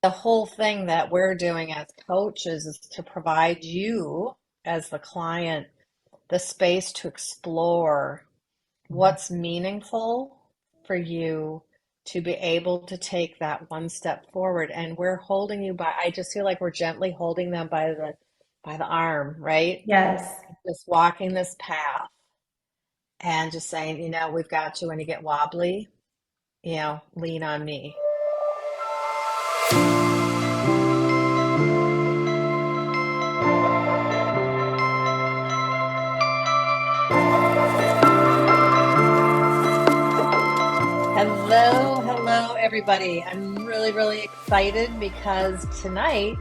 the whole thing that we're doing as coaches is to provide you as the client the space to explore what's meaningful for you to be able to take that one step forward. And we're holding you by, I just feel like we're gently holding them by the arm, right? Yes. Just walking this path and just saying, we've got you when you get wobbly, lean on me. Hello, hello, everybody. I'm really, really excited because tonight,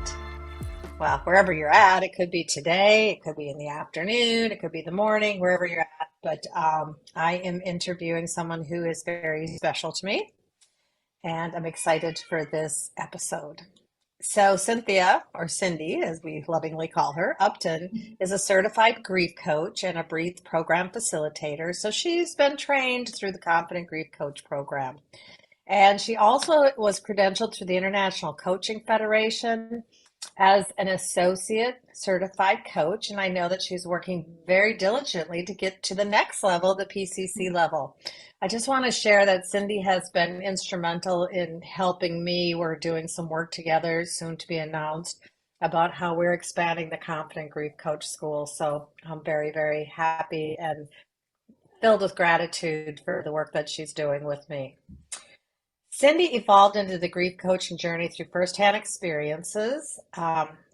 well, wherever you're at, it could be today, it could be in the afternoon, it could be the morning, wherever you're at. But I am interviewing someone who is very special to me, and I'm excited for this episode. So, Cynthia, or Cindy, as we lovingly call her, Upton, is a certified grief coach and a B.R.E.A.T.H.E program facilitator. So, she's been trained through the Confident Grief Coach program. And she also was credentialed through the International Coaching Federation as an associate certified coach. And I know that she's working very diligently to get to the next level, the PCC level. I just want to share that Cindy has been instrumental in helping me. We're doing some work together, soon to be announced, about how we're expanding the Confident Grief Coach School. So I'm very, very happy and filled with gratitude for the work that she's doing with me. Cindy evolved into the grief coaching journey through firsthand experiences,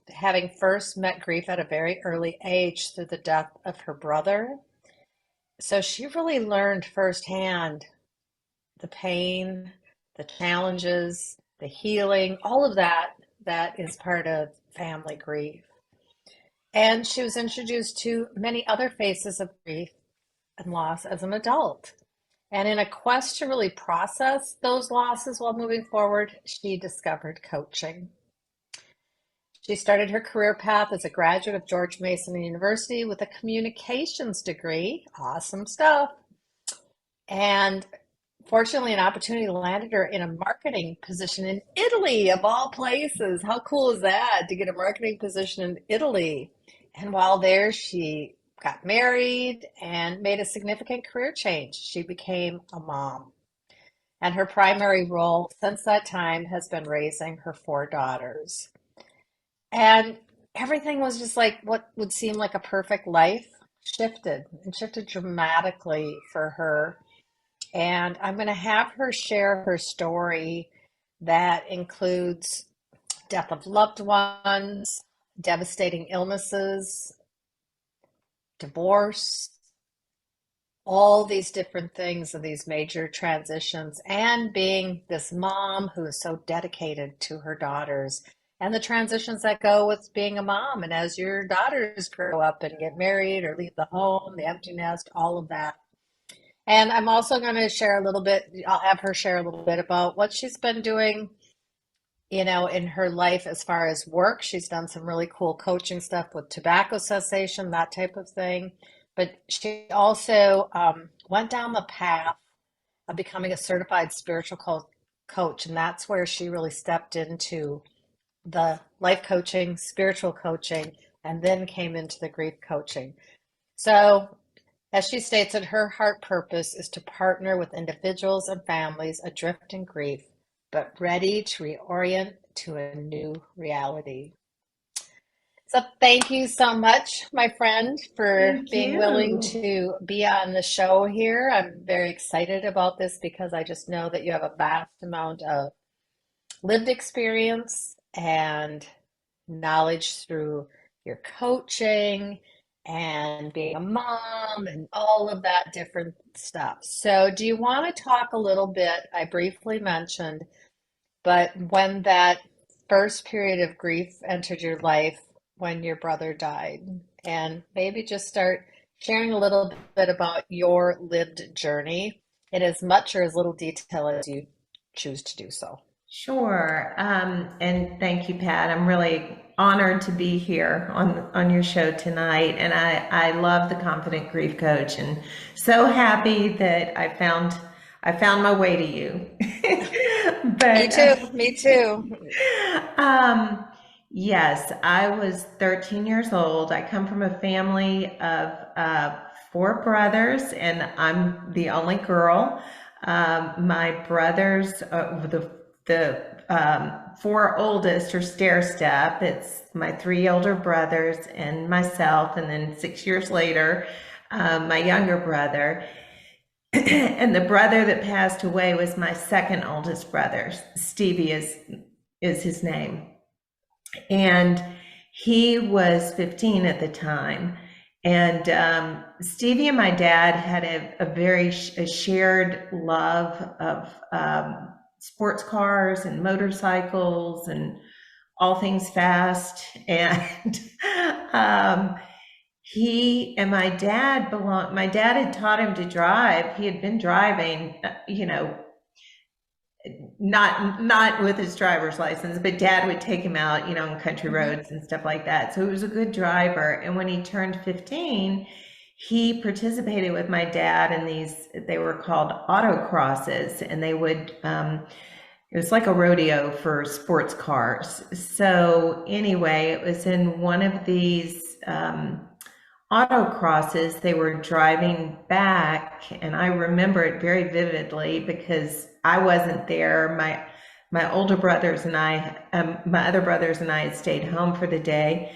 having first met grief at a very early age through the death of her brother. So she really learned firsthand the pain, the challenges, the healing, all of that that is part of family grief. And she was introduced to many other phases of grief and loss as an adult. And in a quest to really process those losses while moving forward, she discovered coaching. She started her career path as a graduate of George Mason University with a communications degree. Awesome stuff. And fortunately, an opportunity landed her in a marketing position in Italy, of all places. How cool is that to get a marketing position in Italy? And while there, she got married and made a significant career change. She became a mom. And her primary role since that time has been raising her four daughters. And everything was just like what would seem like a perfect life shifted and shifted dramatically for her. And I'm going to have her share her story that includes death of loved ones, devastating illnesses, divorce, all these different things and these major transitions, and being this mom who is so dedicated to her daughters and the transitions that go with being a mom. And as your daughters grow up and get married or leave the home, the empty nest, all of that. And I'm also going to share a little bit, I'll have her share a little bit about what she's been doing, in her life as far as work. She's done some really cool coaching stuff with tobacco cessation, that type of thing. But she also went down the path of becoming a certified spiritual coach. And that's where she really stepped into the life coaching, spiritual coaching, and then came into the grief coaching. So, as she states that her heart purpose is to partner with individuals and families adrift in grief, but ready to reorient to a new reality. So thank you so much, my friend, for Thank being willing you. to be on the show here. I'm very excited about this because I just know that you have a vast amount of lived experience and knowledge through your coaching and being a mom and all of that different stuff. So, do you want to talk a little bit? I briefly mentioned, but when that first period of grief entered your life when your brother died, and maybe just start sharing a little bit about your lived journey in as much or as little detail as you choose to do so. Sure. And thank you, Pat. I'm really honored to be here on your show tonight. And I love the Confident Grief Coach and so happy that I found my way to you. Me but too. Me too. um, yes, I was 13 years old. I come from a family of four brothers, and I'm the only girl. My brothers, the four oldest are stair step. It's my three older brothers and myself, and then 6 years later, my younger brother. And the brother that passed away was my second oldest brother. Stevie is his name. And he was 15 at the time. And Stevie and my dad had a very shared love of sports cars and motorcycles and all things fast. And um, he and my dad had taught him to drive. He had been driving, not with his driver's license, but dad would take him out, on country Hmm. roads and stuff like that. So he was a good driver. And when he turned 15, he participated with my dad in these, they were called autocrosses, and they would, it was like a rodeo for sports cars. So anyway, it was in one of these, autocrosses, they were driving back, and I remember it very vividly because I wasn't there. My older brothers and I, my other brothers and I had stayed home for the day,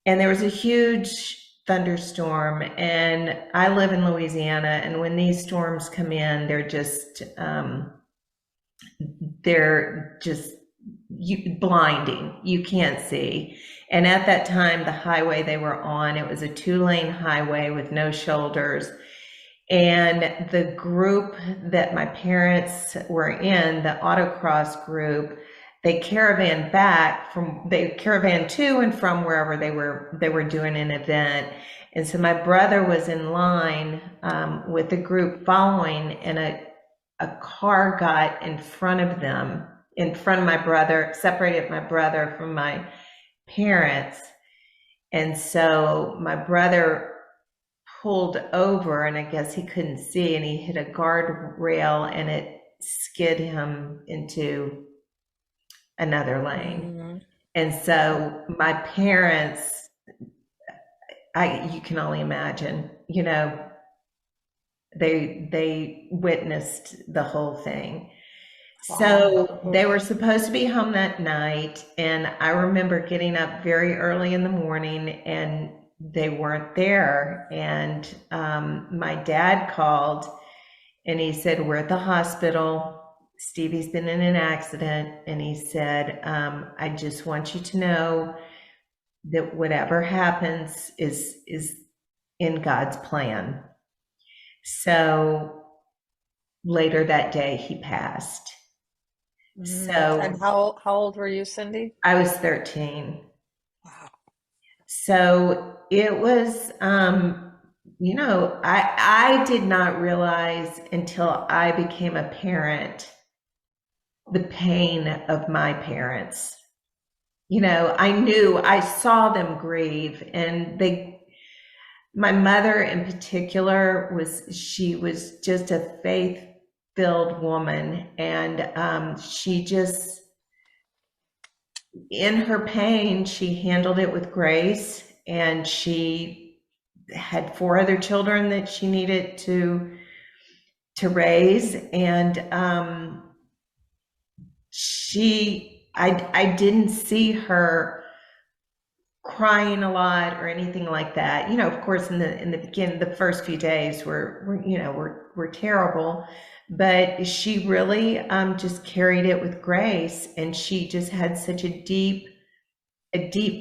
and there was a huge thunderstorm. And I live in Louisiana, and when these storms come in, they're just blinding. You can't see. And at that time, the highway they were on, it was a 2-lane highway with no shoulders. And the group that my parents were in, the autocross group, they caravan to and from wherever they were doing an event. And so my brother was in line with the group following, and a car got in front of them, in front of my brother, separated my brother from my parents. And so my brother pulled over, and I guess he couldn't see, and he hit a guardrail, and it skid him into another lane. Hmm. And so my parents, you can only imagine, they witnessed the whole thing. So Wow. they were supposed to be home that night, and I remember getting up very early in the morning, and they weren't there. And my dad called, and he said, "We're at the hospital. Stevie's been in an accident." And he said, "I just want you to know that whatever happens is in God's plan." So later that day, he passed. And So how old were you, Cindy? I was 13. Wow. So it was, I did not realize until I became a parent the pain of my parents. I saw them grieve, and my mother in particular she was just a faith filled woman. And she just, in her pain, she handled it with grace, and she had four other children that she needed to raise. And I didn't see her crying a lot or anything like that. Of course, in the beginning, the first few days were terrible, but she really just carried it with grace, and she just had such a deep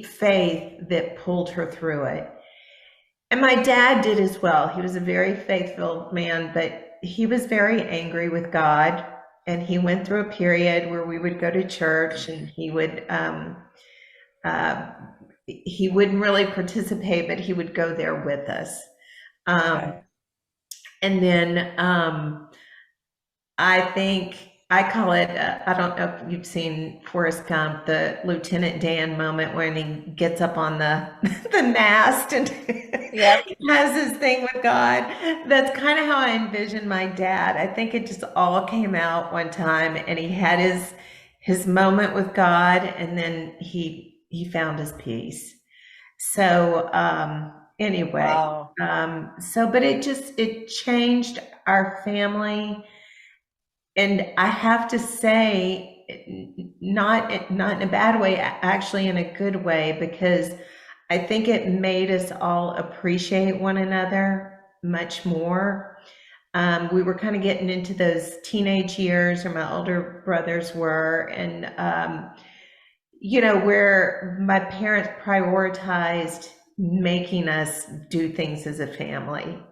faith that pulled her through it. And my dad did as well. He was a very faithful man, but he was very angry with God. And he went through a period where we would go to church, and uh, he wouldn't really participate, but he would go there with us. Um, Okay. and then I think I call it, I don't know if you've seen Forrest Gump, the Lieutenant Dan moment when he gets up on the the mast and Yep. has his thing with God. That's kind of how I envision my dad. I think it just all came out one time and he had his moment with God and then he found his peace. So anyway, Wow. but it changed our family, and I have to say, not in a bad way, actually in a good way, because I think it made us all appreciate one another much more. We were kind of getting into those teenage years, or my older brothers were, and where my parents prioritized making us do things as a family. And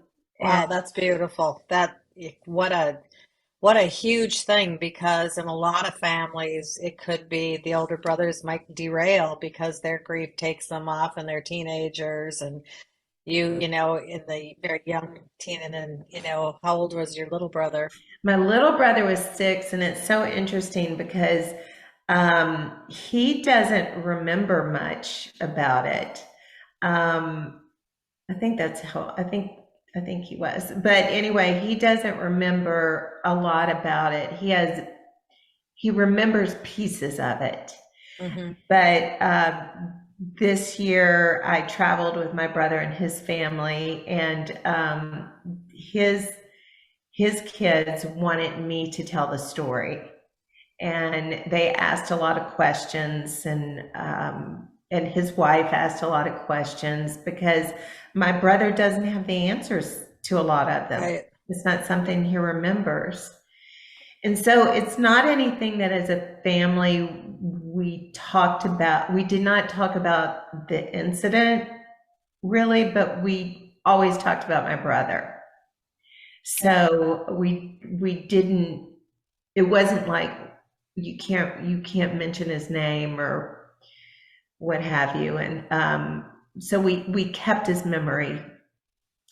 Wow, that's beautiful. What a huge thing, because in a lot of families it could be the older brothers might derail because their grief takes them off and they're teenagers, and in the very young teen, and then how old was your little brother? my little brother was 6, and it's so interesting because he doesn't remember much about it. Um, I think that's how I think he was. But anyway, he doesn't remember a lot about it. He remembers pieces of it. Hmm. But this year I traveled with my brother and his family, and his kids wanted me to tell the story, and they asked a lot of questions, and his wife asked a lot of questions because my brother doesn't have the answers to a lot of them. Right. It's not something he remembers. And so it's not anything that as a family we talked about. We did not talk about the incident really, but we always talked about my brother. Yeah. So we didn't, it wasn't like you can't mention his name or what have you. And so we kept his memory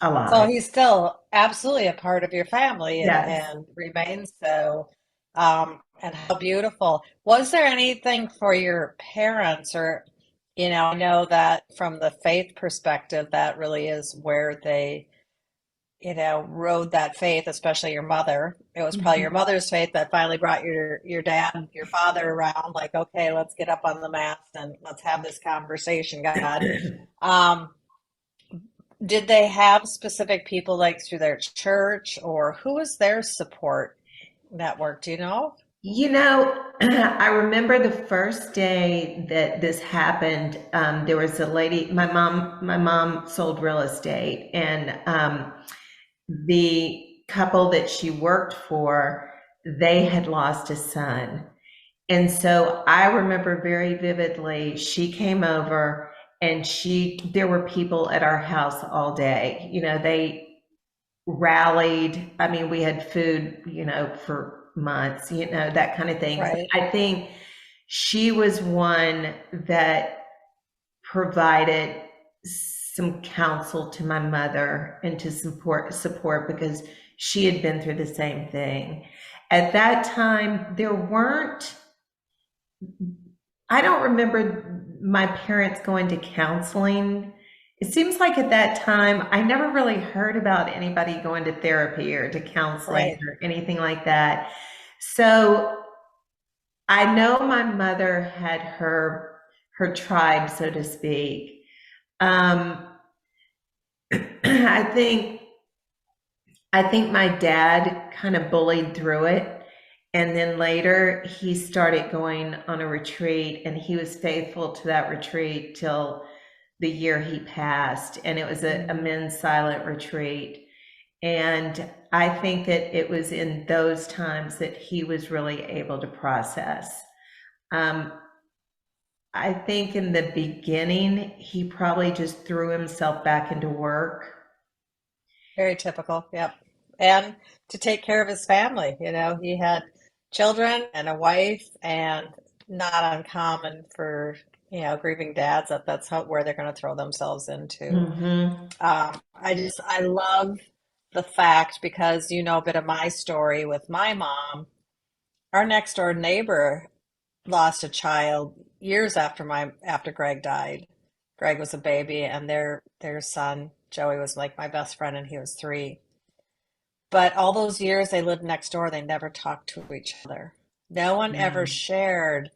So alive. he's still absolutely a part of your family, and Yes. remains so. And how beautiful. Was there anything for your parents, or I know that from the faith perspective, that really is where they rode that faith, especially your mother. It was probably your Mhm. mother's faith that finally brought your dad and your father around, like, okay, let's get up on the mats and let's have this conversation, God. Um, did they have specific people like through their church, or who was their support network? Do you know? I remember the first day that this happened. There was a lady. My mom sold real estate, and the couple that she worked for, they had lost a son. And so I remember very vividly, she came over and there were people at our house all day. They rallied. I mean, we had food, for months, that kind of thing. But Right. I think she was one that provided some counsel to my mother and to support because she had been through the same thing. At that time, there weren't, I don't remember my parents going to counseling. It seems like at that time, I never really heard about anybody going to therapy or to counseling Right. or anything like that. So I know my mother had her tribe, so to speak. Um, I think I think my dad kind of bullied through it. And then later he started going on a retreat and he was faithful to that retreat till the year he passed. And it was a Mm. men's silent retreat. And I think that it was in those times that he was really able to process. Um, I think in the beginning, he probably just threw himself back into work. Very typical. Yep. And to take care of his family, he had children and a wife, and not uncommon for, grieving dads, that's where they're going to throw themselves into. Hmm. I love the fact, because you know a bit of my story with my mom. our next door neighbor lost a child years after Greg died. Greg was a baby, and their son Joey was like my best friend, and he was 3. But all those years they lived next door, they never talked to each other. No one ever Yeah. shared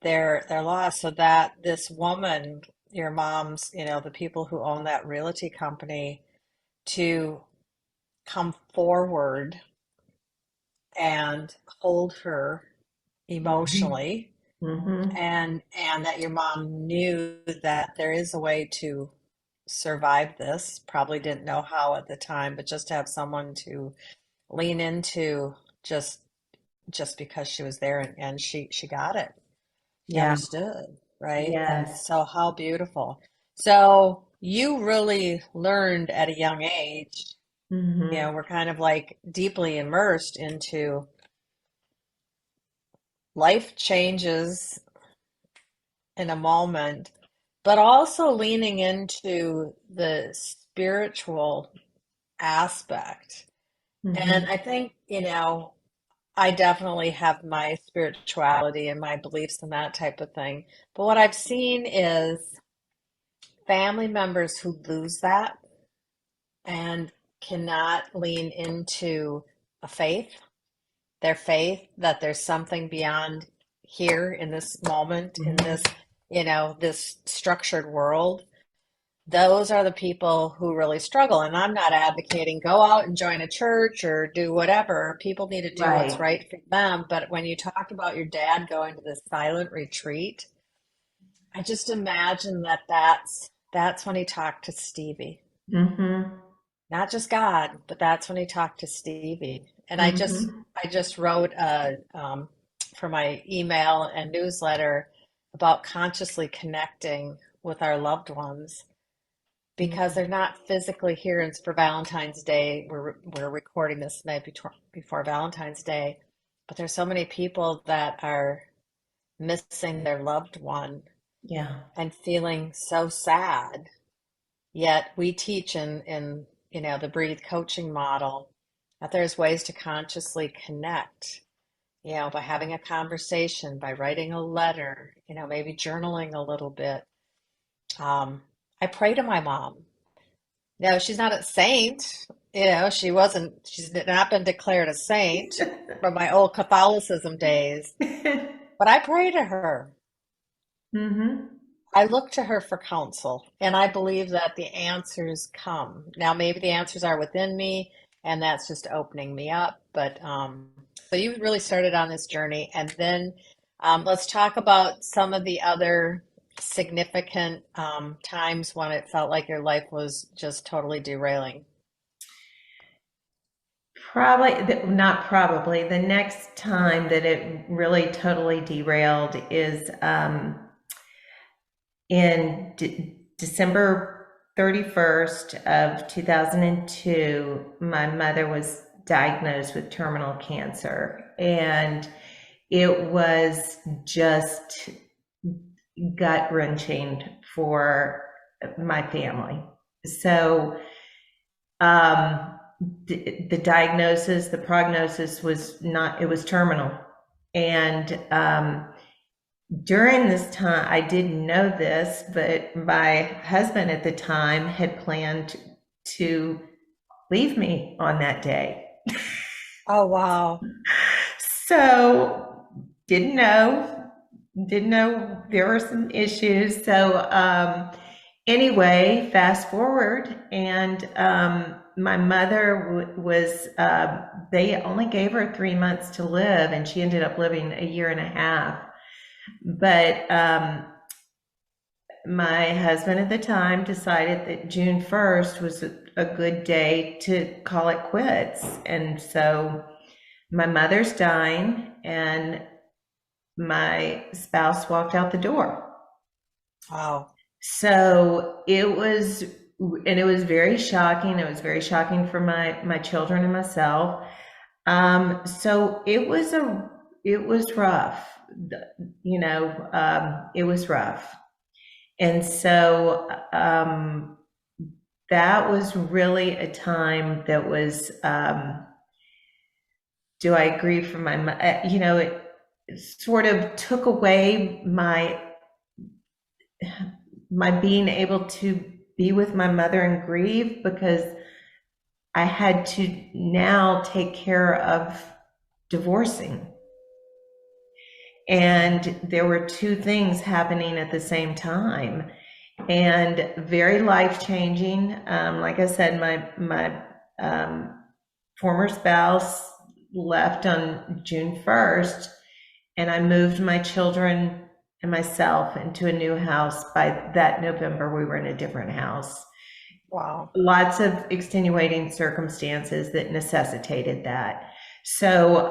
their loss. So that this woman, your mom's, the people who own that realty company, to come forward and hold her Hmm. emotionally, Hmm. and that your mom knew that there is a way to survive this. Probably didn't know how at the time, but just to have someone to lean into, just just because she was there, and she got it. She Yeah. understood, right? And Yes. so how beautiful. So you really learned at a young age, Hmm. we're kind of like deeply immersed into life changes in a moment, but also leaning into the spiritual aspect. And Hmm. I think, I definitely have my spirituality and my beliefs and that type of thing. But what I've seen is family members who lose that and cannot lean into a faith, their faith that there's something beyond here in this moment, in Hmm. this structured world. Those are the people who really struggle. And I'm not advocating go out and join a church or do whatever. People need to do what's Right. right for them. But when you talked about your dad going to this silent retreat, I just imagine that that's when he talked to Stevie. Hmm. Not just God, but that's when he talked to Stevie. And I just Hmm. I just wrote for my email and newsletter about consciously connecting with our loved ones because Yeah. they're not physically here. And it's for Valentine's Day. We're recording this the night before Valentine's Day, but there's so many people that are missing their loved one Yeah. and feeling so sad. Yet we teach in the Breathe coaching model that there's ways to consciously connect, by having a conversation, by writing a letter, maybe journaling a little bit. I pray to my mom. No, she's not a saint. She's not been declared a saint from my old Catholicism days, but I pray to her. Hmm. I look to her for counsel, and I believe that the answers come. Now, maybe the answers are within me, and that's just opening me up. But so you really started on this journey, and then let's talk about some of the other significant times when it felt like your life was just totally derailing. Not probably. The next time that it really totally derailed is in December 31st of 2002. My mother was diagnosed with terminal cancer, and it was just gut wrenching for my family. So, the diagnosis, the prognosis was not, it was terminal. And during this time, I didn't know this, but my husband at the time had planned to leave me on that day. Oh, wow. So didn't know there were some issues. So anyway, fast forward, and my mother was. They only gave her 3 months to live, and she ended up living a year and a half. But my husband at the time decided that June 1st was a good day to call it quits, and so my mother's dying, and my spouse walked out the door. Wow. So it was very shocking. It was very shocking for my children and myself. So it was rough. It was rough. And so that was really a time that was do I grieve for my, it sort of took away my being able to be with my mother and grieve, because I had to now take care of divorcing. And there were two things happening at the same time, and very life changing. Like I said, my former spouse left on June 1st, and I moved my children and myself into a new house. By that November, we were in a different house. Wow. Lots of extenuating circumstances that necessitated that. So,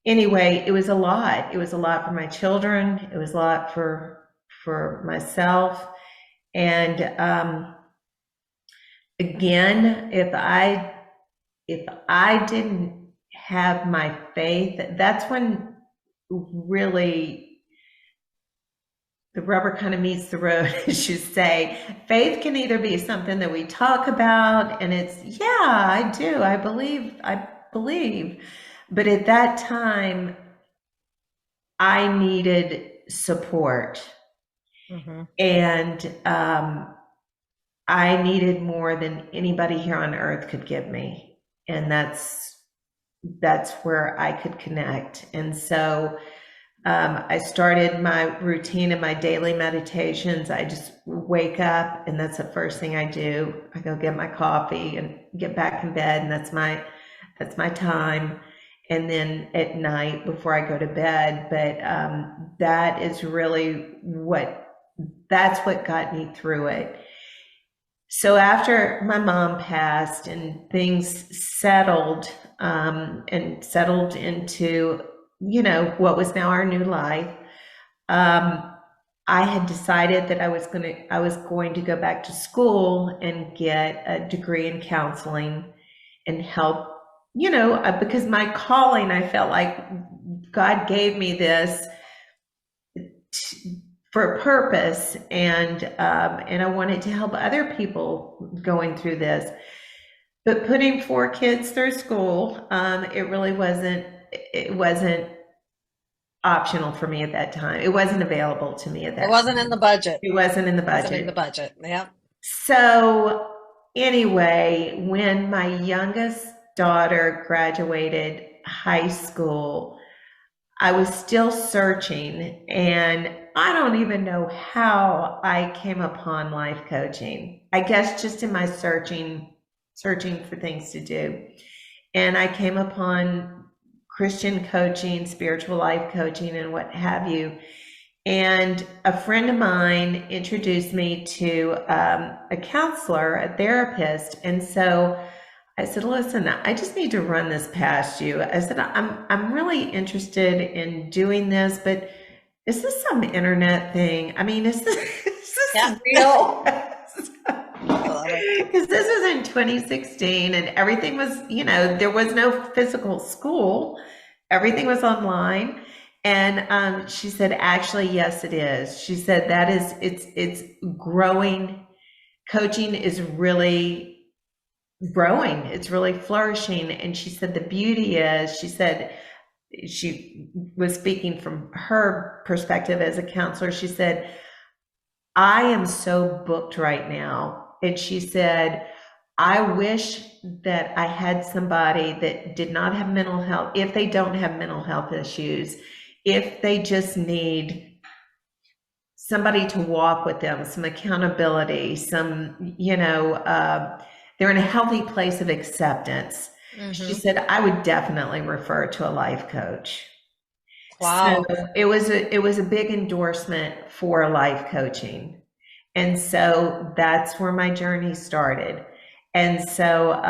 anyway, it was a lot. It was a lot for my children. It was a lot for myself. And again, if I didn't have my faith, that's when really the rubber kind of meets the road, as you say. Faith can either be something that we talk about, and it's, yeah, I do, I believe. But at that time, I needed support, Hmm. and I needed more than anybody here on earth could give me, and that's where I could connect. And so I started my routine and my daily meditations. I just wake up, and that's the first thing I do. I go get my coffee and get back in bed, and that's my time. And then at night before I go to bed, but that is really that's what got me through it. So after my mom passed and things settled, and settled into, what was now our new life, um, I had decided that I was going to go back to school and get a degree in counseling and help, because my calling, I felt like God gave me this for a purpose, and I wanted to help other people going through this. But putting 4 kids through school, it wasn't optional for me at that time. It wasn't available to me at It that wasn't in time. the budget. It wasn't in the Wasn't in the budget. budget. Yeah. So anyway, when my youngest daughter graduated high school, I was still searching, and I don't even know how I came upon life coaching. I guess just in my searching for things to do. And I came upon Christian coaching, spiritual life coaching, and what have you. And a friend of mine introduced me to a counselor, a therapist. And so I said, listen, I just need to run this past you. I said, I'm really interested in doing this, but is this some internet thing? I mean, is Yeah. this real? I love it. Because this was in 2016, and everything was, there was no physical school. Everything was online. And she said, actually, yes, it is. She said that it's growing. Coaching is really growing. It's really flourishing. And she said the beauty is, she said, she was speaking from her perspective as a counselor. She said, I am so booked right now. And she said, I wish that I had somebody that did not have mental health, if they don't have mental health issues, if they just need somebody to walk with them, some accountability, they're in a healthy place of acceptance. She Hmm. said, I would definitely refer to a life coach. So Wow. it was a big endorsement for life coaching. And so that's where my journey started. And so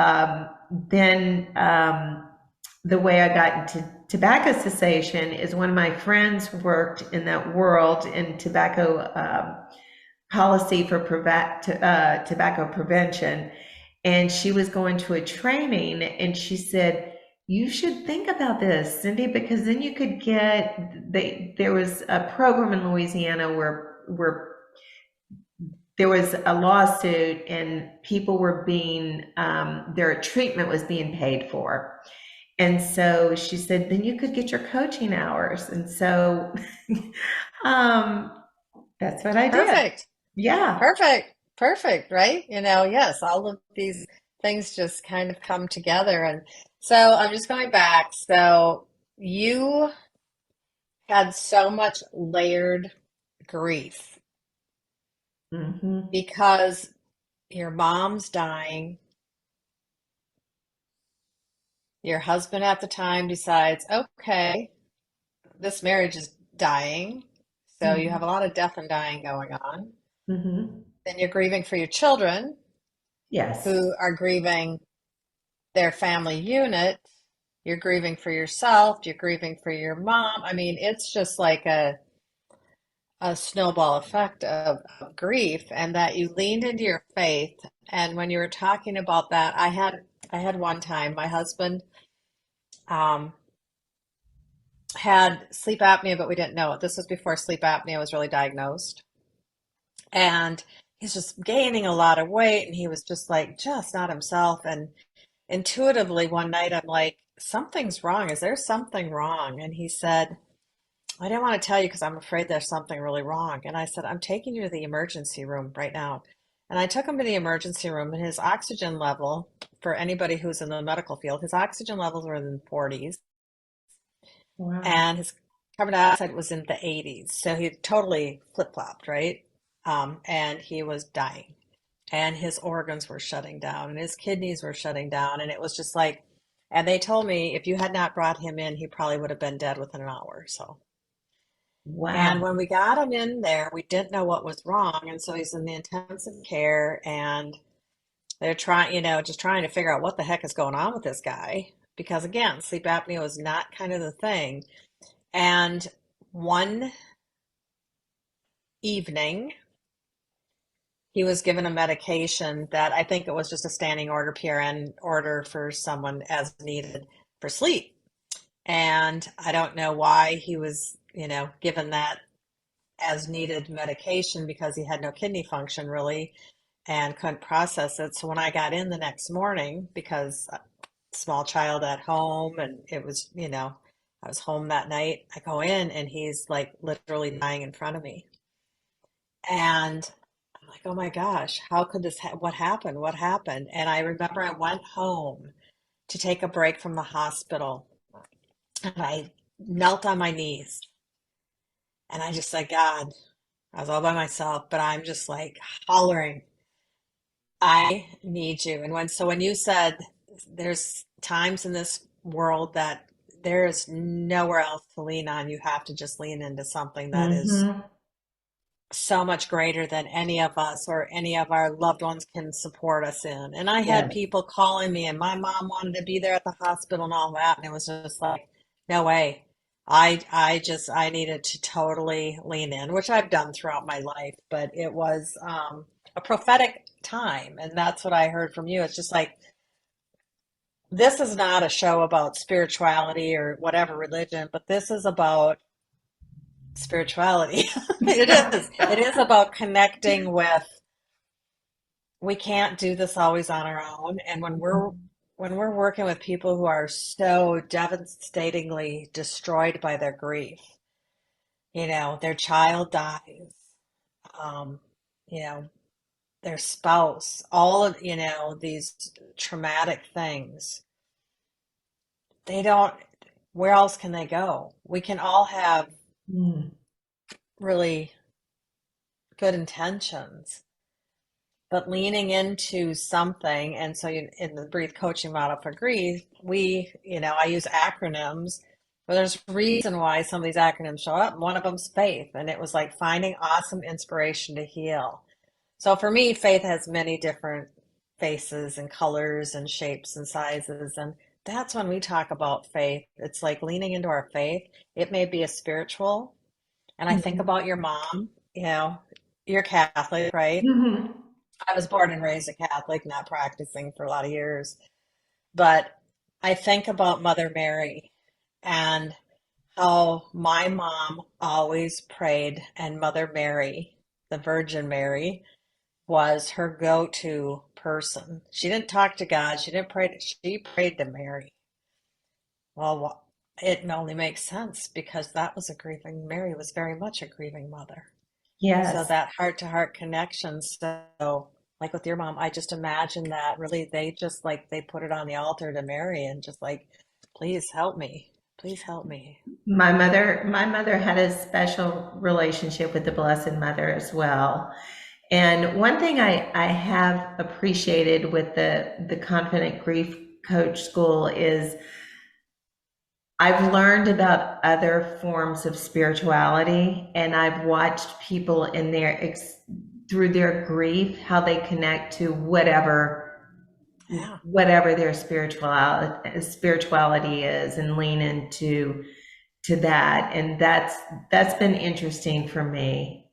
then the way I got into tobacco cessation is one of my friends worked in that world in tobacco policy for tobacco prevention. And she was going to a training, and she said, you should think about this, Cindy, because then you could there was a program in Louisiana where there was a lawsuit, and people were their treatment was being paid for. And so she said, then you could get your coaching hours. And so um, that's what I did. Perfect. Yeah. Perfect. Perfect, right? Yes, all of these things just kind of come together. And so I'm just going back. So you had so much layered grief Hmm. because your mom's dying, your husband at the time decides, okay, this marriage is dying. So you have a Hmm. lot of death and dying going on. Hmm. Then you're grieving for your children Yes. who are grieving their family unit. You're grieving for yourself. You're grieving for your mom. I mean, it's just like a snowball effect of grief, and that you leaned into your faith. And when you were talking about that, I had one time my husband um, had sleep apnea, but we didn't know it. This was before sleep apnea was really diagnosed. And he's just gaining a lot of weight, and he was just like, just not himself. And intuitively, one night, I'm like, something's wrong. Is there something wrong? And he said, I didn't want to tell you because I'm afraid there's something really wrong. And I said, I'm taking you to the emergency room right now. And I took him to the emergency room, and his oxygen level, for anybody who's in the medical field, his oxygen levels were in the 40s, Wow. and his carbon dioxide was in the 80s. So he totally flip-flopped, right? And he was dying, and his organs were shutting down, and his kidneys were shutting down. And it was just like, and they told me if you had not brought him in, he probably would have been dead within an hour or so. And Wow. when we got him in there, we didn't know what was wrong. And so he's in the intensive care, and they're trying, just trying to figure out what the heck is going on with this guy. Because again, sleep apnea was not kind of the thing. And one evening, he was given a medication that I think it was just a standing order, PRN order for someone as needed for sleep. And I don't know why he was, given that as needed medication because he had no kidney function really and couldn't process it. So when I got in the next morning, because small child at home and it was, I was home that night, I go in and he's like literally dying in front of me. And I'm like, oh my gosh, how could this, what happened? What happened? And I remember I went home to take a break from the hospital and I knelt on my knees and I just said, God, I was all by myself, but I'm just like hollering, I need you. And when you said there's times in this world that there is nowhere else to lean on, you have to just lean into something that is Hmm. so much greater than any of us or any of our loved ones can support us in. And I had Yes. people calling me, and my mom wanted to be there at the hospital and all that, and it was just like, no way. I needed to totally lean in, which I've done throughout my life, but it was a prophetic time, and that's what I heard from you. It's just like this is not a show about spirituality or whatever religion, but this is about spirituality. It is. It is about connecting with, we can't do this always on our own. And when we're working with people who are so devastatingly destroyed by their grief, their child dies, um, you know, their spouse, all of, these traumatic things, they don't, where else can they go? We can all have Mm. really good intentions, but leaning into something. And so in the Breathe coaching model for grief, I use acronyms, but there's a reason why some of these acronyms show up. One of them's faith, and it was like finding awesome inspiration to heal. So for me, faith has many different faces and colors and shapes and sizes. And that's when we talk about faith. It's like leaning into our faith. It may be a spiritual. And I think Mhm. about your mom, you're Catholic, right? Mhm. I was born and raised a Catholic, not practicing for a lot of years. But I think about Mother Mary and how my mom always prayed, and Mother Mary, the Virgin Mary, was her go-to person. She didn't talk to God, she didn't pray, she prayed to Mary. Well, it only makes sense because that was a grieving, Mary was very much a grieving mother. So Yes. that heart to heart connection. So, like with your mom, I just imagine that really they just like they put it on the altar to Mary and just like, please help me. Please help me. My mother had a special relationship with the Blessed Mother as well. And one thing I have appreciated with the Confident Grief Coach School is I've learned about other forms of spirituality, and I've watched people in through their grief, how they connect to Yeah. whatever their spirituality is, and lean into to that. And that's been interesting for me.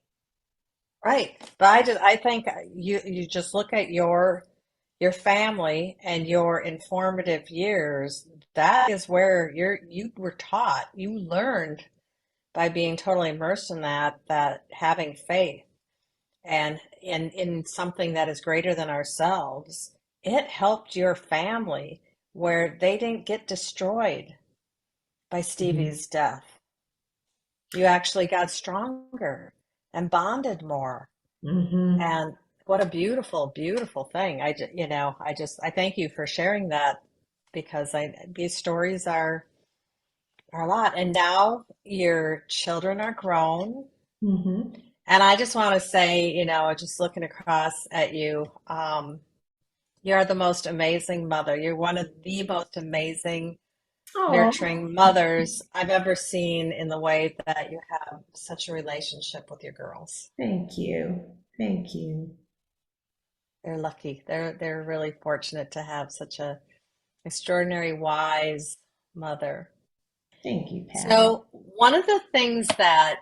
Right. But I think you just look at your family and your informative years. That is where you were taught, you learned by being totally immersed in that having faith and in something that is greater than ourselves, it helped your family where they didn't get destroyed by Mhm. Stevie's death. You actually got stronger and bonded more. Mhm. And what a beautiful, beautiful thing. I thank you for sharing that because these stories are a lot. And now your children are grown. Mhm. And I just want to say, just looking across at you, you're the most amazing mother. You're one of the most amazing, Oh, nurturing mothers I've ever seen in the way that you have such a relationship with your girls. thank you. Thank you. They're lucky. They're really fortunate to have such a extraordinary, wise mother. Thank you, Patty. So one of the things that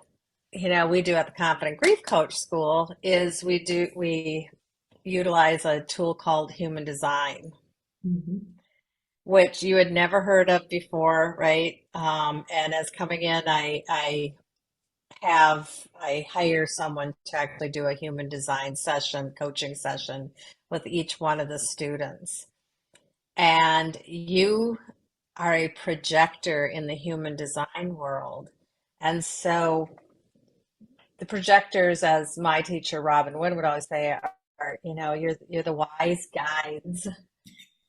we do at the Confident Grief Coach School is we utilize a tool called human design, Mhm. which you had never heard of before, right? And as coming in, I hire someone to actually do a human design session, coaching session with each one of the students. And you are a projector in the human design world. And so the projectors, as my teacher Robin Wood would always say, are you're the wise guides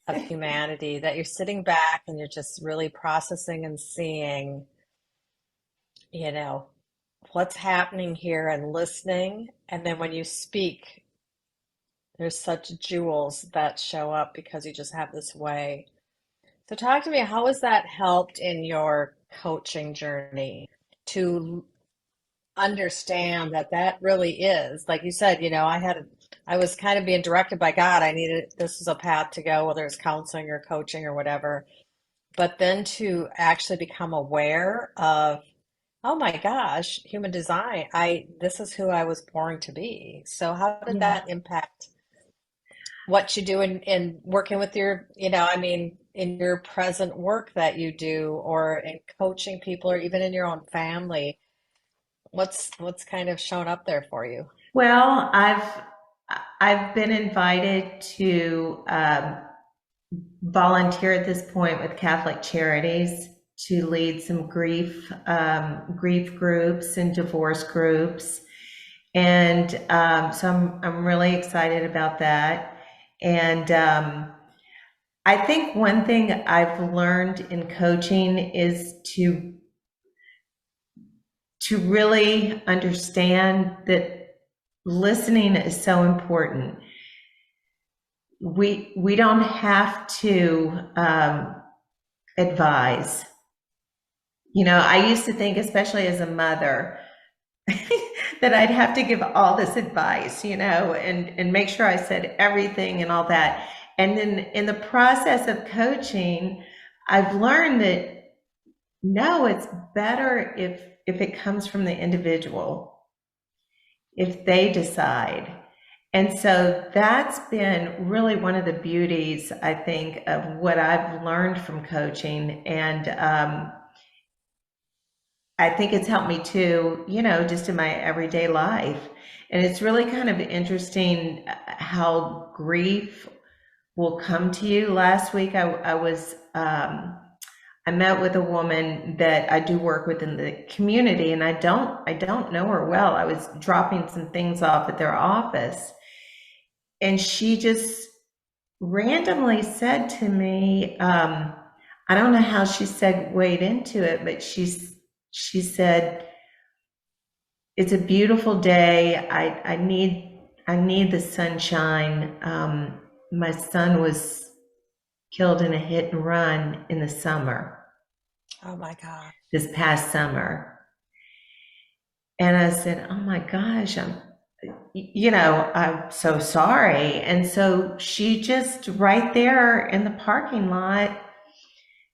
of humanity, that you're sitting back and you're just really processing and seeing, you know, what's happening here and listening. And then when you speak, there's such jewels that show up because you just have this way. So talk to me, how has that helped in your coaching journey to understand that that really is, like you said, I was kind of being directed by God. I needed, this is a path to go, whether it's counseling or coaching or whatever. But then to actually become aware of, oh my gosh, human design, this is who I was born to be. So how did Yeah. that impact what you do in working with your, in your present work that you do, or in coaching people, or even in your own family? What's kind of shown up there for you? Well, I've been invited to volunteer at this point with Catholic Charities to lead some grief groups and divorce groups, and so I'm really excited about that. And I think one thing I've learned in coaching is to really understand that listening is so important. We don't have to advise. I used to think, especially as a mother, that I'd have to give all this advice, and make sure I said everything and all that. And then in the process of coaching, I've learned that no, it's better if it comes from the individual, if they decide. And so that's been really one of the beauties, I think, of what I've learned from coaching. And I think it's helped me too, just in my everyday life. And it's really kind of interesting how grief will come to you. Last week, I met with a woman that I do work with in the community, and I don't know her well. I was dropping some things off at their office, and she just randomly said to me, I don't know how she segued into it, but she said, "It's a beautiful day. I need the sunshine. My son was killed in a hit and run in the summer, Oh my God. this past summer." And I said, "Oh my gosh, I'm so sorry." And so she just right there in the parking lot,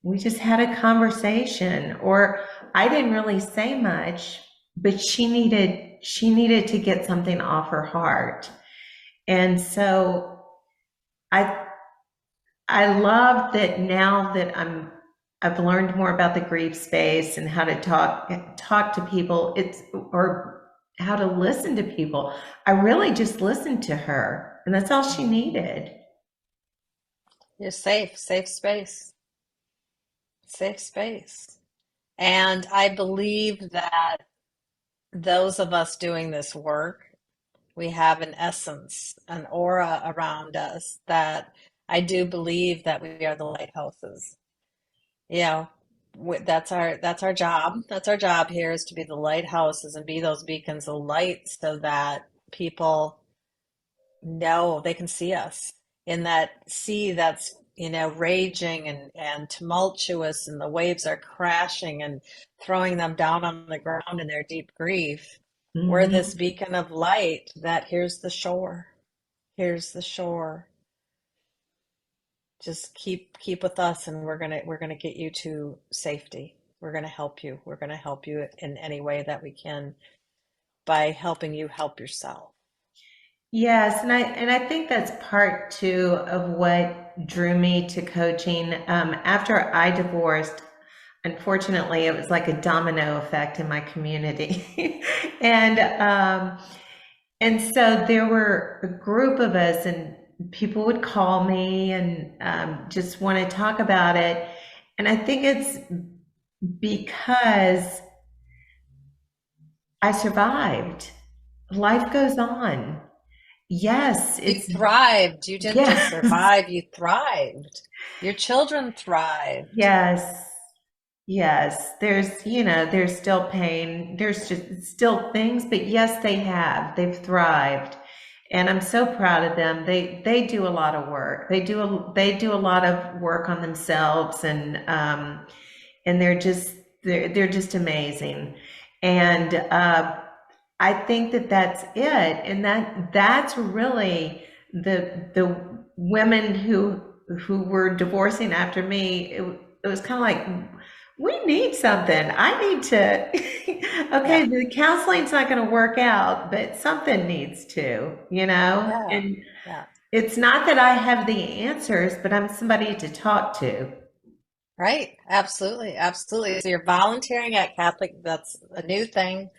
we just had a conversation, or I didn't really say much, but she needed to get something off her heart. And so I I love that now that I've learned more about the grief space and how to talk to people, or how to listen to people. I really just listened to her, and that's all she Mhm. needed. You're safe, safe space, safe space. And I believe that those of us doing this work, we have an essence, an aura around us that I do believe that we are the lighthouses. You know, that's our job. That's our job here is to be the lighthouses and be those beacons of light so that people know they can see us in that sea that's, raging and tumultuous, and the waves are crashing and throwing them down on the ground in their deep grief. We're this Mhm. beacon of light that here's the shore. Here's the shore. Just keep with us, and we're gonna get you to safety. We're gonna help you. We're gonna help you in any way that we can by helping you help yourself. Yes, and I think that's part too of what drew me to coaching. After I divorced, unfortunately, it was like a domino effect in my community, and so there were a group of us, and people would call me and just want to talk about it. And I think it's because I survived. Life goes on. Yes, You it's thrived. You didn't just yes. survive, you thrived. Your children thrived. Yes. Yes. There's still pain. There's just still things, but yes, they have. They've thrived. And I'm so proud of them. They do a lot of work. They do a lot of work on themselves, and they're just amazing. And I think that that's it. And that's really the women who were divorcing after me. It was kind of like, we need something. I need to, Yeah. okay, the counseling's not going to work out, but something needs to, Yeah. and Yeah. it's not that I have the answers, but I'm somebody to talk to. Right. Absolutely. Absolutely. So you're volunteering at Catholic, that's a new thing.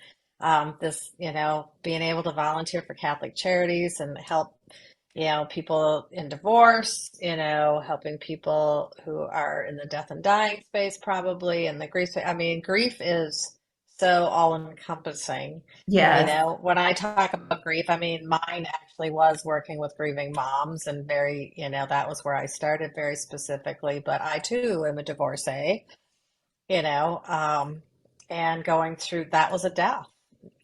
Being able to volunteer for Catholic charities and help, people in divorce, helping people who are in the death and dying space, probably, and the grief. I mean, grief is so all-encompassing. Yes. When I talk about grief, I mean, mine actually was working with grieving moms, and that was where I started very specifically. But I too am a divorcee, you know, um, and going through that was a death.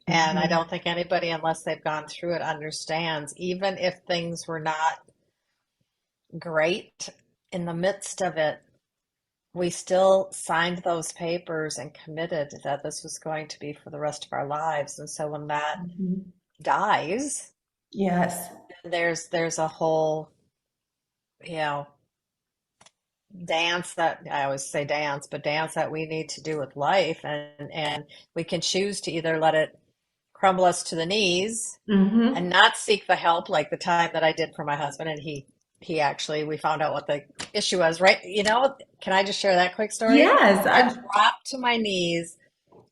And I Mhm. don't think anybody, unless they've gone through it, understands, even if things were not great in the midst of it, we still signed those papers and committed that this was going to be for the rest of our lives. And so when that Mhm. dies, Yes. there's a whole, you know, dance that I always say dance, but dance that we need to do with life. And we can choose to either let it crumble us to the knees Hmm. and not seek the help like the time that I did for my husband. And he actually, we found out what the issue was, right? Can I just share that quick story? Yes. I dropped to my knees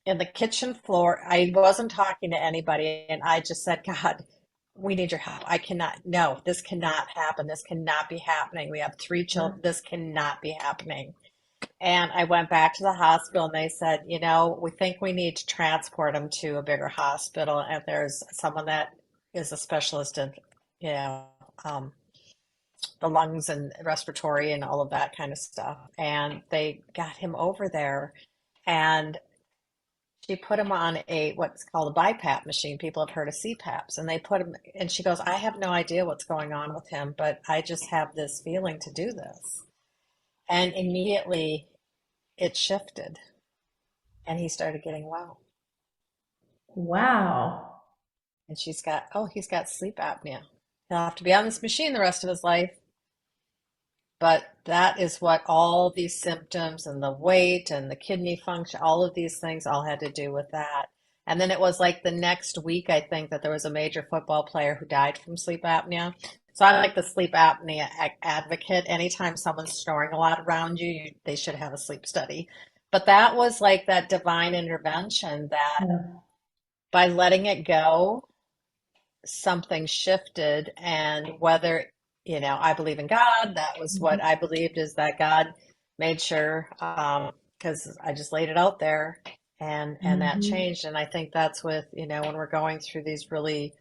in the kitchen floor. I wasn't talking to anybody, and I just said, God, we need your help. I cannot, no, this cannot happen. This cannot be happening. We have three children. This cannot be happening. And I went back to the hospital and they said, we think we need to transport him to a bigger hospital. And there's someone that is a specialist in, you know, um, the lungs and respiratory and all of that kind of stuff. And they got him over there and she put him on what's called a BiPAP machine. People have heard of CPAPs, and they put him. And she goes, "I have no idea what's going on with him, but I just have this feeling to do this." And immediately it shifted, and he started getting well. Wow. And he's got sleep apnea. He'll have to be on this machine the rest of his life. But that is what all these symptoms and the weight and the kidney function, all of these things all had to do with that. And then it was like the next week, I think, that there was a major football player who died from sleep apnea. So I'm like the sleep apnea advocate. Anytime someone's snoring a lot around they should have a sleep study. But that was like that divine intervention that Yeah. by letting it go, something shifted. And whether, I believe in God, that was what I believed, is that God made sure, because I just laid it out there, and that Mhm. changed. And I think that's with, when we're going through these really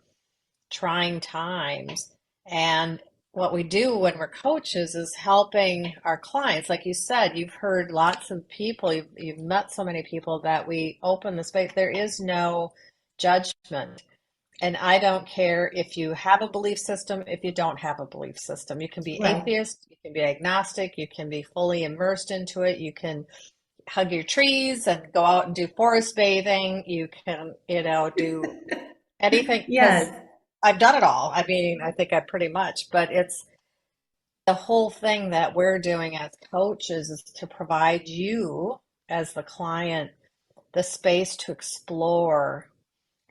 trying times. And what we do when we're coaches is helping our clients. Like you said, you've heard lots of people, you've met so many people that we open the space. There is no judgment. And I don't care if you have a belief system, if you don't have a belief system. You can be Right. atheist, you can be agnostic, you can be fully immersed into it, you can hug your trees and go out and do forest bathing, you can, do anything, because Yes. I've done it all. I mean, I think I pretty much, but it's the whole thing that we're doing as coaches is to provide you as the client the space to explore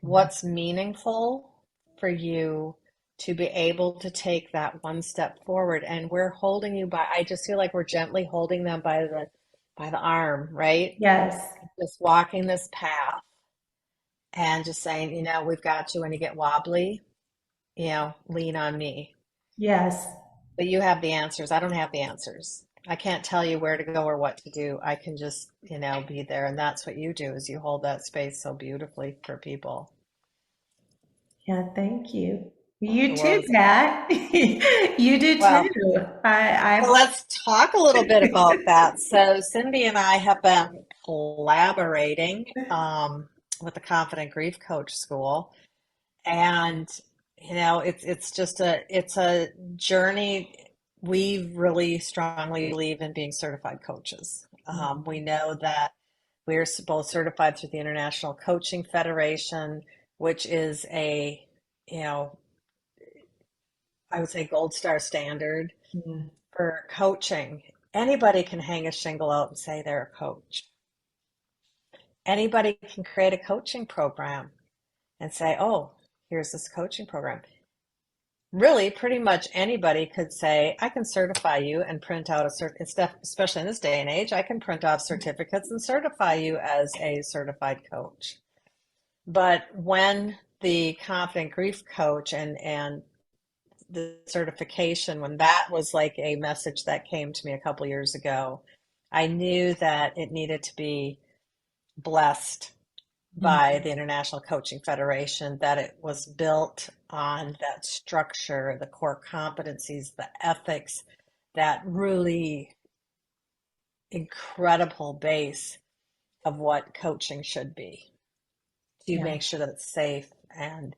what's meaningful for you to be able to take that one step forward. And we're holding you by, I just feel like we're gently holding them by the arm, right? Yes. Just walking this path and just saying, we've got you. When you get wobbly, lean on me. Yes. But you have the answers. I don't have the answers. I can't tell you where to go or what to do. I can just, be there. And that's what you do, is you hold that space so beautifully for people. Yeah, thank you. The You too, world is Pat. You do well. too. So let's talk a little bit about that. So Cindy and I have been collaborating with the Confident Grief Coach School, and it's just it's a journey. We really strongly believe in being certified coaches. We know that we're both certified through the International Coaching Federation, which is you know, I would say gold star standard Mhm. for coaching. Anybody can hang a shingle out and say they're a coach. Anybody can create a coaching program and say, oh, here's this coaching program. Really, pretty much anybody could say, I can certify you and print out a especially in this day and age, I can print off certificates and certify you as a certified coach. But when the Confident Grief Coach and the certification, when that was like a message that came to me a couple years ago, I knew that it needed to be blessed by the International Coaching Federation, that it was built on that structure, the core competencies, the ethics, that really incredible base of what coaching should be, to Yeah. make sure that it's safe and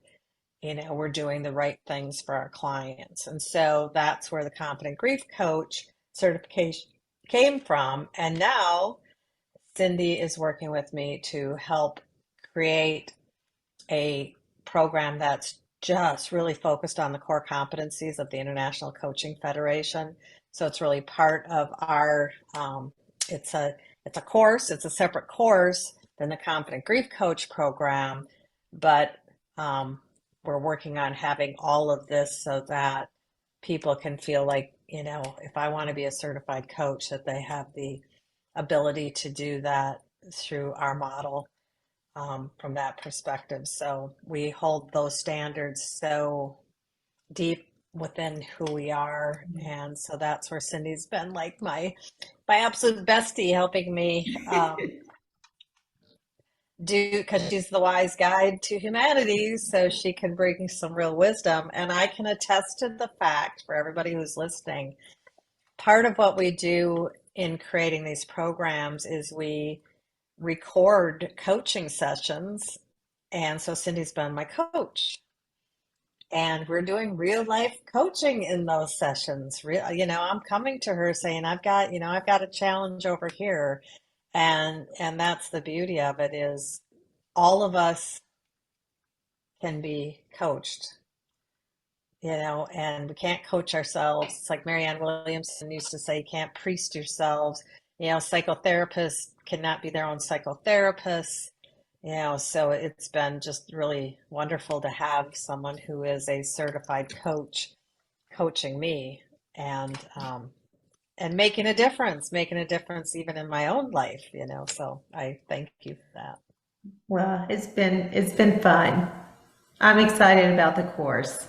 we're doing the right things for our clients. And so that's where the Confident Grief Coach certification came from. And now Cindy is working with me to help create a program that's just really focused on the core competencies of the International Coaching Federation. So it's really part of our, it's a course, it's a separate course than the Confident Grief Coach program, but um, we're working on having all of this so that people can feel like, if I want to be a certified coach, that they have the ability to do that through our model, from that perspective. So we hold those standards so deep within who we are. And so that's where Cindy's been like my absolute bestie, helping me do, because she's the wise guide to humanity, so she can bring some real wisdom. And I can attest to the fact, for everybody who's listening, part of what we do in creating these programs is we record coaching sessions. And so Cindy's been my coach. And we're doing real life coaching in those sessions. Real, I'm coming to her saying, I've got a challenge over here. And that's the beauty of it, is all of us can be coached, and we can't coach ourselves. It's like Marianne Williamson used to say, you can't priest yourselves. Psychotherapists cannot be their own psychotherapists. So it's been just really wonderful to have someone who is a certified coach coaching me, and making a difference even in my own life. So I thank you for that. Well, it's been fun. I'm excited about the course.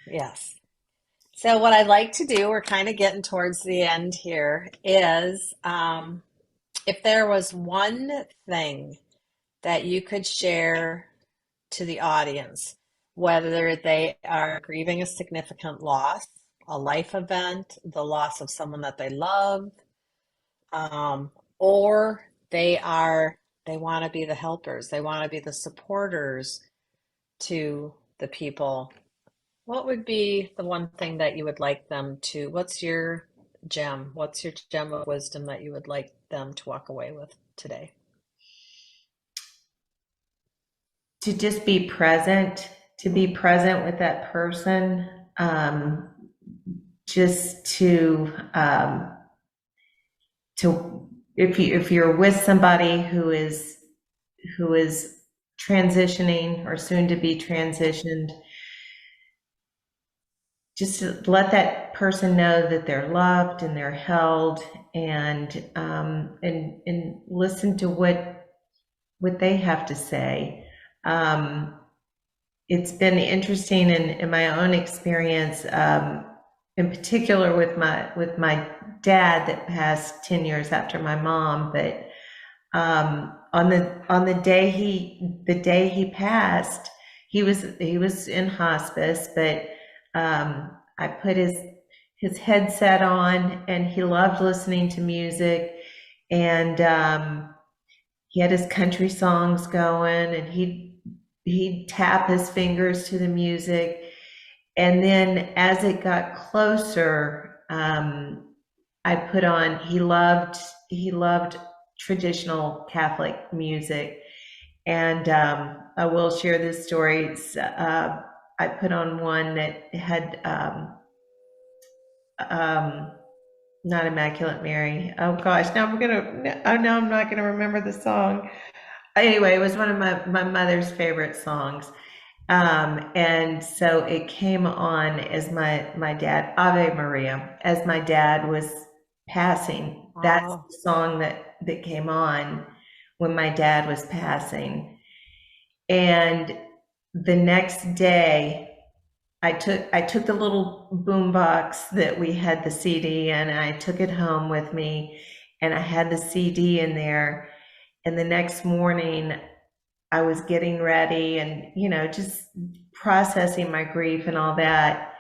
Yes. So what I'd like to do, we're kind of getting towards the end here, is if there was one thing that you could share to the audience, whether they are grieving a significant loss, a life event, the loss of someone that they love, um, or they want to be the helpers, they want to be the supporters to the people. What would be the one thing that you would like them to? What's your gem? What's your gem of wisdom that you would like them to walk away with today? To just be present, to be present with that person, just to if you're with somebody who is transitioning or soon to be transitioned, just to let that person know that they're loved and they're held, and listen to what they have to say. Um, it's been interesting in my own experience, in particular with my dad that passed 10 years after my mom. But on the day he passed, he was in hospice, but I put his headset on, and he loved listening to music, and he had his country songs going, and he'd tap his fingers to the music. And then as it got closer, I put on, he loved traditional Catholic music. And I will share this story. I put on one that had, um, not Immaculate Mary. Oh gosh, now I'm not gonna remember the song. Anyway, it was one of my mother's favorite songs. And so it came on as my dad, Ave Maria, as my dad was passing. That's Oh, the song that came on when my dad was passing. And the next day, I took the little boom box that we had the CD in, and I took it home with me, and I had the CD in there. And the next morning, I was getting ready and, just processing my grief and all that.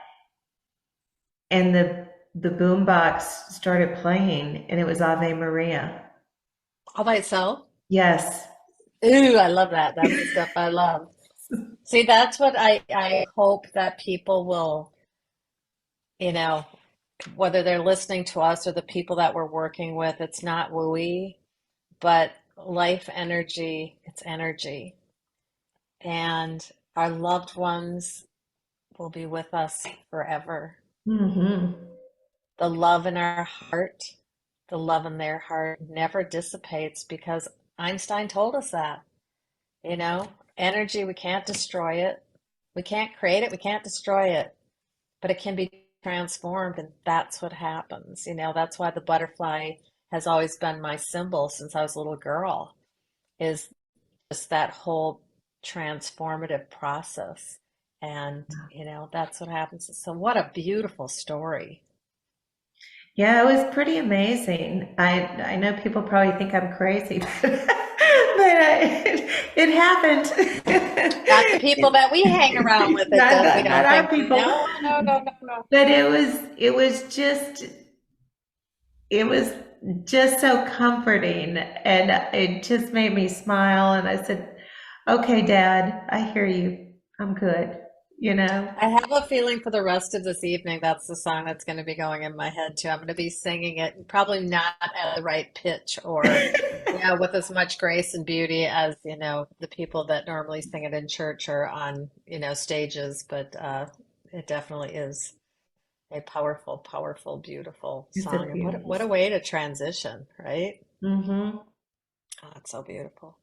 And the boombox started playing, and it was Ave Maria. all by itself? Yes. Ooh, I love that. That's the stuff I love. See, that's what I hope that people will, you know, whether they're listening to us or the people that we're working with, it's not wooey, but life energy, it's energy. And our loved ones will be with us forever. Hmm. The love in our heart, the love in their heart never dissipates, because Einstein told us that, energy, we can't destroy it. We can't create it, we can't destroy it, but it can be transformed, and that's what happens. That's why the butterfly has always been my symbol since I was a little girl, is just that whole transformative process. And, that's what happens. So what a beautiful story. Yeah, it was pretty amazing. I know people probably think I'm crazy, it happened. Not the people that we hang around with, we Not don't our think. people, No, no, no, no, no. but it was just so comforting, and it just made me smile. And I said, "Okay, Dad, I hear you. I'm good." You know. I have a feeling for the rest of this evening, that's the song that's going to be going in my head too. I'm going to be singing it, probably not at the right pitch or, with as much grace and beauty as, the people that normally sing it in church or on, stages. But it definitely is a powerful, powerful, beautiful It's a song. And beautiful what a song. way to transition, right? Mm-hmm. Oh, it's so beautiful.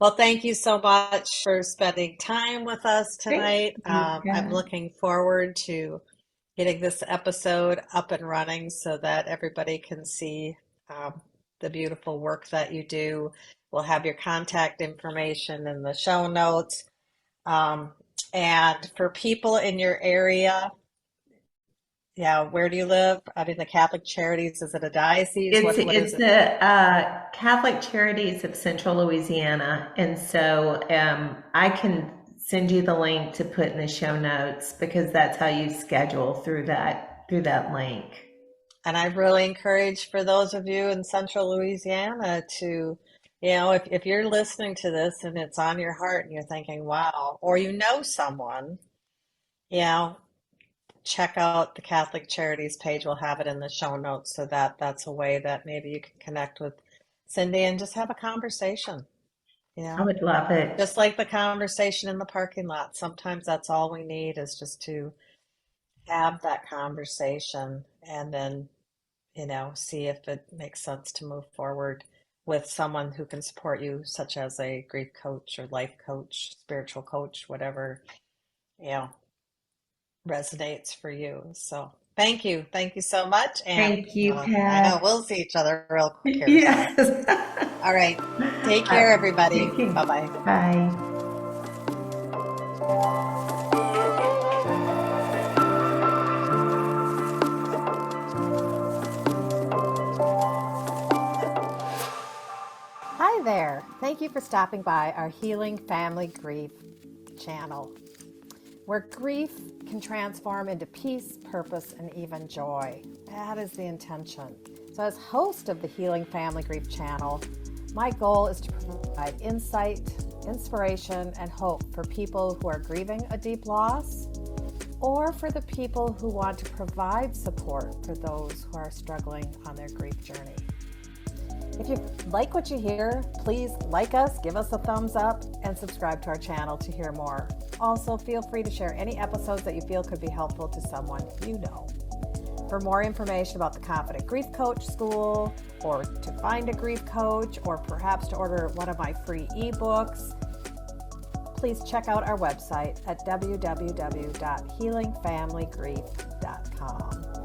Well, thank you so much for spending time with us Thank tonight. you, I'm Pat. looking forward to getting this episode up and running so that everybody can see the beautiful work that you do. We'll have your contact information in the show notes. Um, and for people in your area, yeah, where do you live? I mean, the Catholic Charities, is it a diocese? What is It's it? the Catholic Charities of Central Louisiana, and so I can send you the link to put in the show notes because that's how you schedule through that link. And I really encourage for those of you in Central Louisiana to, if you're listening to this and it's on your heart and you're thinking, wow, or someone, you know, check out the Catholic Charities page. We'll have it in the show notes so that that's a way that maybe you can connect with Cindy and just have a conversation, you I know, would love it. just like the conversation in the parking lot. Sometimes that's all we need is just to have that conversation and then see if it makes sense to move forward with someone who can support you, such as a grief coach or life coach, spiritual coach, whatever, you know, resonates for you. So thank you. Thank you so much. And Thank you, I know Pat. we'll see each other real quick here. So, Yes. all right. Take care, everybody. Thank you. Bye bye. Bye. Hi there. Thank you for stopping by our Healing Family Grief channel, where grief can transform into peace, purpose, and even joy. That is the intention. So, as host of the Healing Family Grief channel, my goal is to provide insight, inspiration, and hope for people who are grieving a deep loss, or for the people who want to provide support for those who are struggling on their grief journey. If you like what you hear, please like us, give us a thumbs up, and subscribe to our channel to hear more. Also, feel free to share any episodes that you feel could be helpful to someone you know. For more information about the Confident Grief Coach School, or to find a grief coach, or perhaps to order one of my free ebooks, please check out our website at www.healingfamilygrief.com.